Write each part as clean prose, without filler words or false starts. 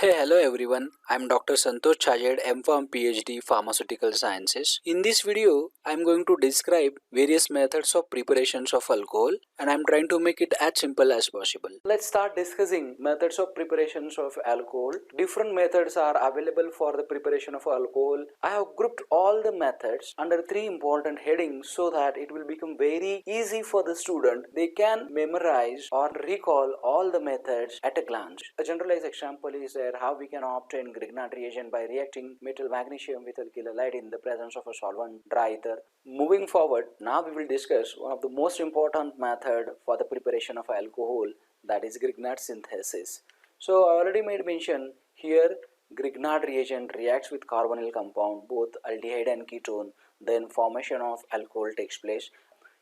Hey, hello everyone. I'm Dr. Santosh Chajed, M.Pharm PhD, Pharmaceutical Sciences. In this video, I'm going to describe various methods of preparations of alcohol and I'm trying to make it as simple as possible. Let's start discussing methods of preparations of alcohol. Different methods are available for the preparation of alcohol. I have grouped all the methods under three important headings so that it will become very easy for the student. They can memorize or recall all the methods at a glance. A generalized example is how we can obtain Grignard reagent by reacting metal magnesium with alkyl halide in the presence of a solvent dry ether. Moving forward, now we will discuss one of the most important method for the preparation of alcohol, that is Grignard synthesis. So I already made mention here. Grignard reagent reacts with carbonyl compound, both aldehyde and ketone, then formation of alcohol takes place.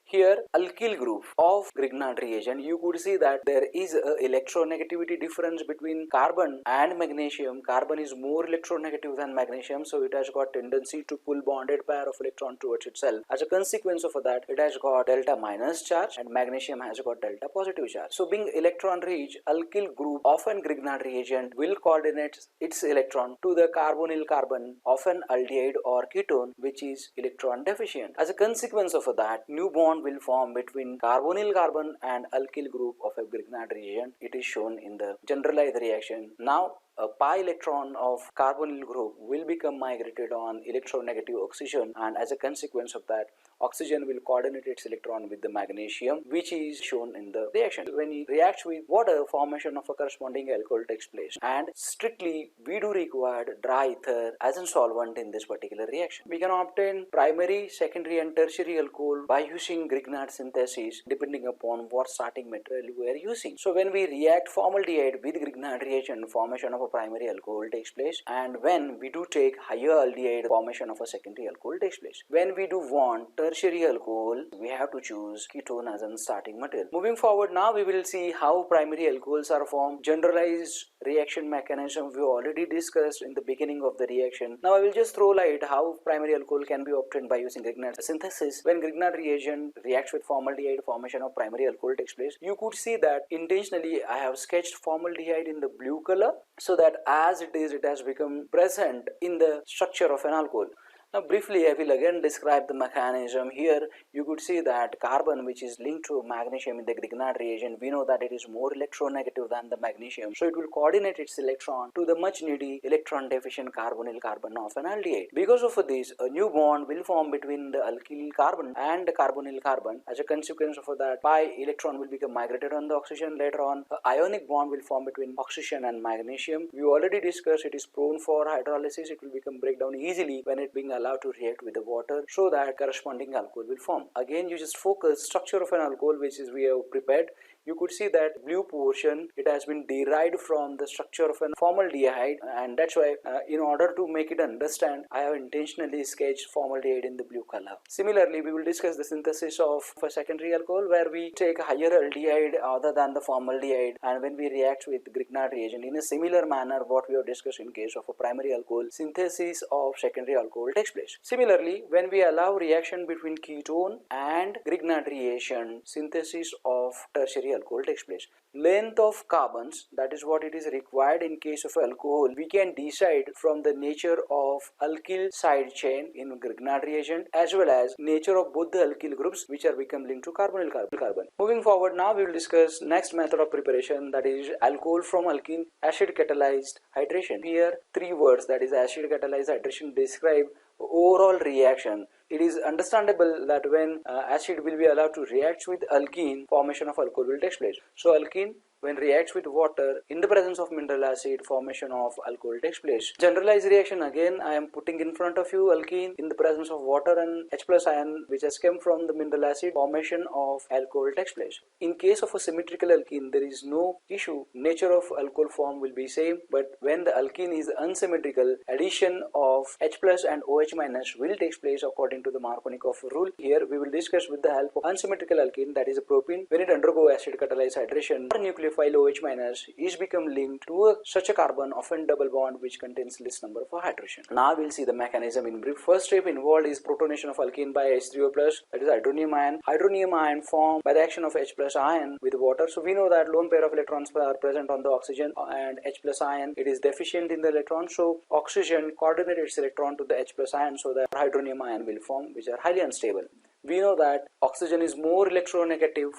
Here, alkyl group of Grignard reagent, you could see that there is a electronegativity difference between carbon and magnesium. Carbon is more electronegative than magnesium, so it has got tendency to pull bonded pair of electron towards itself. As a consequence of that, it has got delta minus charge and magnesium has got delta positive charge. So being electron rich, alkyl group of an Grignard reagent will coordinate its electron to the carbonyl carbon of an aldehyde or ketone which is electron deficient. As a consequence of that, new bond will form between carbonyl carbon and alkyl group of a Grignard reagent. It is shown in the generalized reaction. Now a pi electron of carbonyl group will become migrated on electronegative oxygen, and as a consequence of that, oxygen will coordinate its electron with the magnesium, which is shown in the reaction. When it reacts with water, formation of a corresponding alcohol takes place, and strictly we do require dry ether as a solvent in this particular reaction. We can obtain primary, secondary and tertiary alcohol by using Grignard synthesis depending upon what starting material we are using. So when we react formaldehyde with Grignard reagent, formation of a primary alcohol takes place, and when we do take higher aldehyde, formation of a secondary alcohol takes place. When we do want tertiary alcohol, we have to choose ketone as a starting material. Moving forward, now we will see how primary alcohols are formed. Generalized reaction mechanism we already discussed in the beginning of the reaction. Now I will just throw light how primary alcohol can be obtained by using Grignard synthesis. When Grignard reagent reacts with formaldehyde, formation of primary alcohol takes place. You could see that intentionally I have sketched formaldehyde in the blue color so that as it has become present in the structure of an alcohol. Now briefly I will again describe the mechanism. Here you could see that carbon, which is linked to magnesium in the Grignard reagent, we know that it is more electronegative than the magnesium, so it will coordinate its electron to the much needy electron deficient carbonyl carbon of an aldehyde. Because of this, a new bond will form between the alkyl carbon and the carbonyl carbon. As a consequence of that, pi electron will become migrated on the oxygen. Later on, an ionic bond will form between oxygen and magnesium. We already discussed it is prone for hydrolysis. It will become breakdown easily when it being allowed to react with the water, so that corresponding alcohol will form. Again, you just focus structure of an alcohol which is we have prepared. You could see that blue portion, it has been derived from the structure of a formaldehyde, and that's why in order to make it understand, I have intentionally sketched formaldehyde in the blue color. Similarly, we will discuss the synthesis of a secondary alcohol where we take a higher aldehyde other than the formaldehyde, and when we react with Grignard reagent in a similar manner what we have discussed in case of a primary alcohol, synthesis of secondary alcohol takes place. Similarly, when we allow reaction between ketone and Grignard reagent, synthesis of tertiary alcohol takes place. Length of carbons, that is what it is required in case of alcohol, we can decide from the nature of alkyl side chain in Grignard reagent as well as nature of both the alkyl groups which are become linked to carbonyl carbon. Moving forward, now we will discuss next method of preparation, that is alcohol from alkene, acid catalyzed hydration. Here three words, that is acid catalyzed hydration, describe overall reaction. It is understandable that when acid will be allowed to react with alkene, formation of alcohol will take place. So alkene when reacts with water in the presence of mineral acid, formation of alcohol takes place. Generalized reaction, again I am putting in front of you alkene in the presence of water and H plus ion which has come from the mineral acid, formation of alcohol takes place. In case of a symmetrical alkene, there is no issue, nature of alcohol form will be same, but when the alkene is unsymmetrical, addition of H plus and OH minus will take place according to the Markovnikov rule. Here we will discuss with the help of unsymmetrical alkene, that is a propene. When it undergo acid catalyzed hydration or nucleophile while OH minus is become linked to such a carbon, often double bond, which contains less number of hydrogen. Now we'll see the mechanism in brief. First step involved is protonation of alkene by H3O+, that is hydronium ion. Hydronium ion formed by the action of H+ ion with water. So we know that lone pair of electrons are present on the oxygen, and H+ ion, it is deficient in the electron. So oxygen coordinates its electron to the H+ ion so that hydronium ion will form, which are highly unstable. We know that oxygen is more electronegative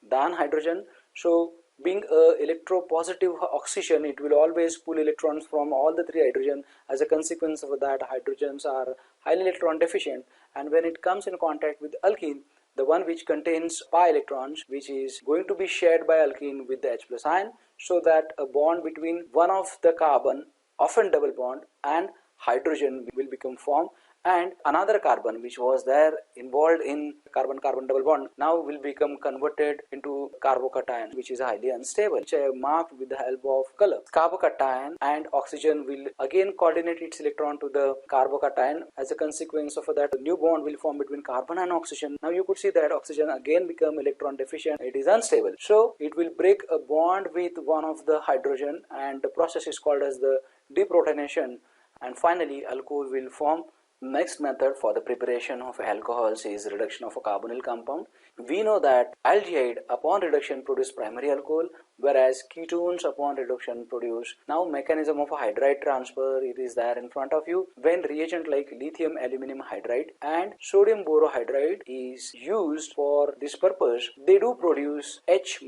than hydrogen. So being a electropositive oxygen, it will always pull electrons from all the three hydrogen. As a consequence of that, hydrogens are highly electron deficient, and when it comes in contact with alkene, the one which contains pi electrons, which is going to be shared by alkene with the H+ ion, so that a bond between one of the carbon, often double bond, and hydrogen will become formed, and another carbon which was there involved in carbon-carbon double bond now will become converted into carbocation, which is highly unstable, which I have marked with the help of color. Carbocation and oxygen will again coordinate its electron to the carbocation. As a consequence of that, a new bond will form between carbon and oxygen. Now you could see that oxygen again become electron deficient, it is unstable, so it will break a bond with one of the hydrogen, and the process is called as the deprotonation, and finally alcohol will form. Next method for the preparation of alcohols is reduction of a carbonyl compound. We know that aldehyde upon reduction produce primary alcohol, whereas ketones upon reduction produce. Now mechanism of a hydride transfer, it is there in front of you. When reagent like lithium aluminum hydride and sodium borohydride is used for this purpose, they do produce H-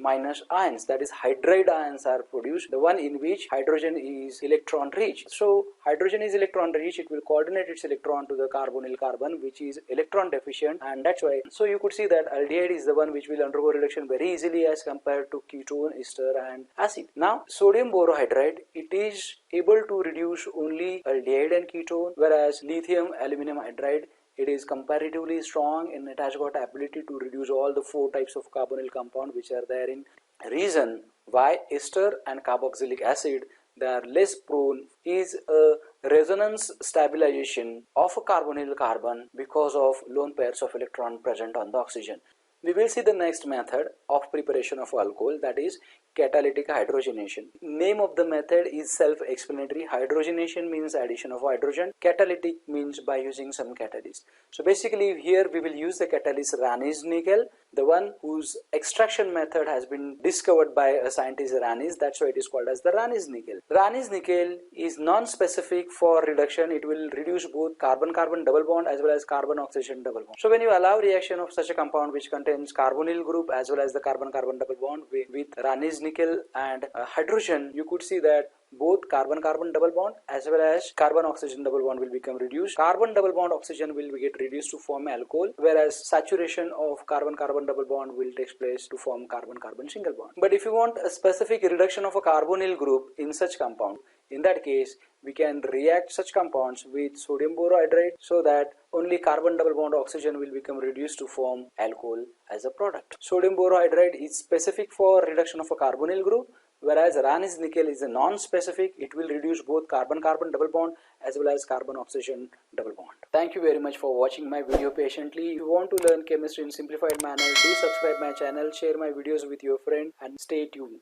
ions, that is hydride ions are produced, the one in which hydrogen is electron rich. So hydrogen is electron rich, it will coordinate its electron to the carbonyl carbon, which is electron deficient, and that's why. So you could see that aldehyde is the one which will undergo reduction very easily as compared to ketone, ester and acid. Now sodium borohydride, it is able to reduce only aldehyde and ketone, whereas lithium aluminum hydride, it is comparatively strong and it has got ability to reduce all the four types of carbonyl compound which are there in. Reason why ester and carboxylic acid, they are less prone is a resonance stabilization of a carbonyl carbon because of lone pairs of electron present on the oxygen. We will see the next method of preparation of alcohol, that is catalytic hydrogenation. Name of the method is self-explanatory. Hydrogenation means addition of hydrogen. Catalytic means by using some catalyst. So basically here we will use the catalyst Raney's nickel, the one whose extraction method has been discovered by a scientist Raney's. That's why it is called as the Raney's nickel. Raney's nickel is non-specific for reduction. It will reduce both carbon-carbon double bond as well as carbon-oxygen double bond. So when you allow reaction of such a compound which contains carbonyl group as well as the carbon-carbon double bond with Raney's nickel and hydrogen, you could see that both carbon-carbon double bond as well as carbon-oxygen double bond will become reduced. Carbon double bond oxygen will get reduced to form alcohol, whereas saturation of carbon-carbon double bond will take place to form carbon-carbon single bond. But if you want a specific reduction of a carbonyl group in such compound, in that case we can react such compounds with sodium borohydride so that only carbon double bond oxygen will become reduced to form alcohol as a product. Sodium borohydride is specific for reduction of a carbonyl group, whereas Raney's nickel is a non-specific. It will reduce both carbon-carbon double bond as well as carbon-oxygen double bond. Thank you very much for watching my video patiently. If you want to learn chemistry in simplified manner, do subscribe my channel, share my videos with your friend and stay tuned.